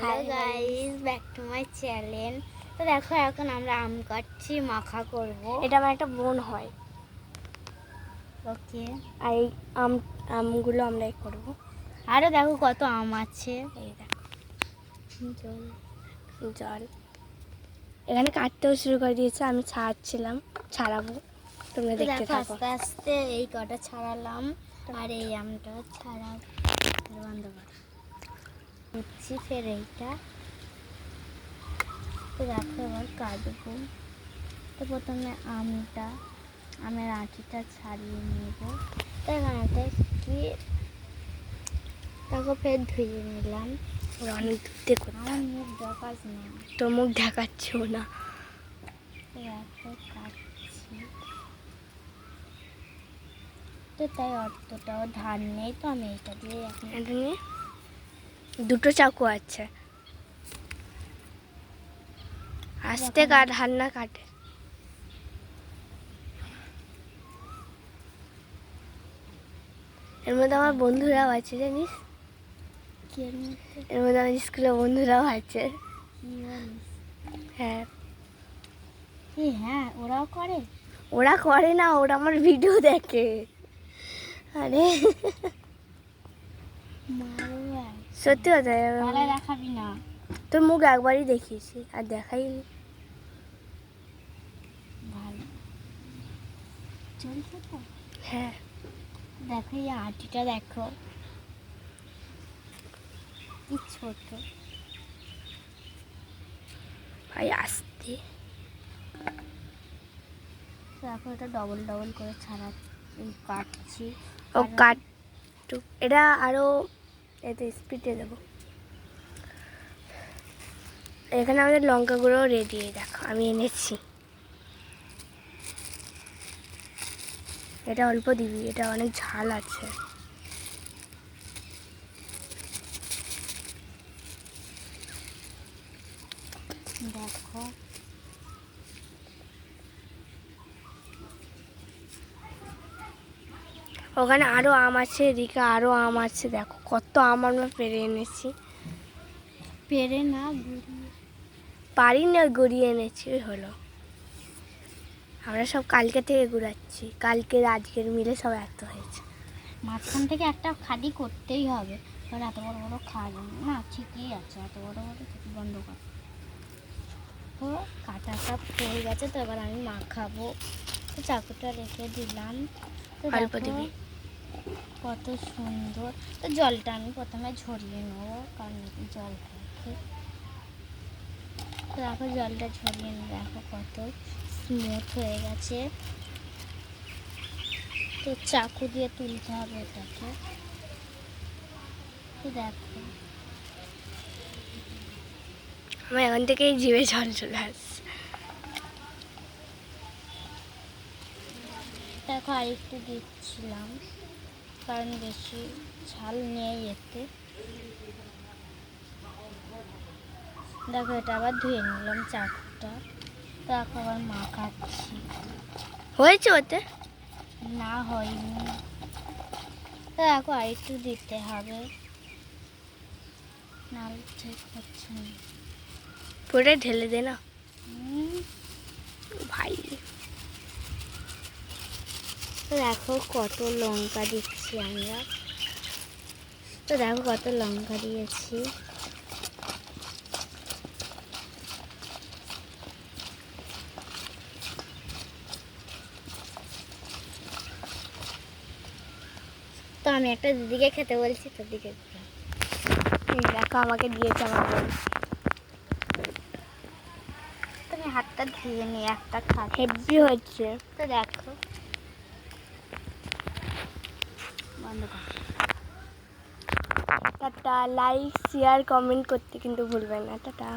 Hello guys, back to my channel. তো দেখো এখন আমরা আম কাটছি, মাখা করব। এটা আমার একটা বোন হয়। ওকে, আর এই আমগুলো আমরাই করব। আরও দেখো কত আম আছে। এই দেখো জল এখানে কাটতেও শুরু করে দিয়েছে। আমি ছাড়াবো, তোমরা তো দেখতে দেখো থাকো। আস্তে আস্তে এই কটা ছাড়ালাম, আর এই আমটা ছাড়াবো। বন্ধ কর দিচ্ছি ফের এইটা। তো দেখো এবার কাটবো। তো প্রথমে আমের আঁটিটা ছাড়িয়ে নেব। তো এখানে কি তাকে ফের ধুয়ে নিলাম। অনেক ধুতে করতে আমার মুখ দেখাস না, তোর মুখ দেখাচ্ছেও না। দেখো কাটছি। তো তাই অতটাও ধার নেই, তো আমি এটা দিয়ে এখন এটা নিয়ে দুটো চাকু আছে, আস্তে কাট, হাত না কাটে। এর মধ্যে আমার বন্ধুরাও আছে জানিস, এর মধ্যে আমার স্কুলের বন্ধুরাও আছে। হ্যাঁ হ্যাঁ, ওরাও করে। ওরা করে না, ওরা আমার ভিডিও দেখে। আরে সত্যি কথা, দেখাবি না। তোর মুখ একবারই দেখিয়েছি আর দেখাইনি। ভালো চলছে তো। হ্যাঁ দেখো এই আটিটা দেখো কি ছোট। ভাই আসতে দেখো এটা ডবল ডবল করে কাটছি। ও কাটুক, এটা আরো এতে স্পিডে দেবো। এখানে আমাদের লঙ্কা গুঁড়ো রেডি, দেখো আমি এনেছি। এটা অল্প দিবি, এটা অনেক ঝাল আছে। দেখো ওখানে আরো আম আছে, এদিকে আরো আম আছে। দেখো কত আম আমরা পেরে এনেছি। পেরে না গুড়িয়ে, পারিনি, ওই গড়িয়ে এনেছি, ওই হলো। আমরা সব কালকে থেকে ঘুরাচ্ছি, কালকের আজকের মিলে সব এত হয়েছে। মাঝখান থেকে একটা খালি করতেই হবে, কারণ এত বড় বড় খাওয়া যাবে না। ঠিকই আছে, এত বড় বড় থেকে বন্ধ কর। তো কাটাটা হয়ে গেছে, তো এবার আমি মাখাবো। তো চাকুটা রেখে দিলাম। তো অল্প দেখো দিবি। কত সুন্দর। তো জলটা আমি প্রথমে ঝরিয়ে নেবো, কারণ জল থাকে। তো দেখো জলটা ঝরিয়ে নিয়ে দেখো কত স্মুথ হয়ে গেছে। তো চাকু দিয়ে তুলতে হবে এটাকে। তো দেখো আমার এখান থেকেই জিভে জল চলে আসছে। দেখো আর একটু দিচ্ছিলাম, কারণ বেশি ঝাল নেই এতে। দেখো এটা আবার ধুয়ে নিলাম চাকুটা। দেখো আবার মাখাচ্ছি। হয়েছে ওতে? না হয়নি। তো দেখো আর একটু দিতে হবে, নাহলে ঠিক হচ্ছে না। পুরোটা ঢেলে দে না হুম। ভাই। তো দেখো কত লঙ্কা দিচ্ছি আমরা। তো দেখো কত লঙ্কা দিয়েছি। তো আমি একটা দিদিকে খেতে বলছি, তোর দিকে দেখো আমাকে দিয়েছে আমার বোন। তুমি হাতটা ধুয়ে নিয়ে একটা খাচ্ছি। হেভি হচ্ছে। তো দেখো বন্ধ কর। টাটা, লাইক শেয়ার কমেন্ট করতে কিন্তু ভুলবেন না। টাটা।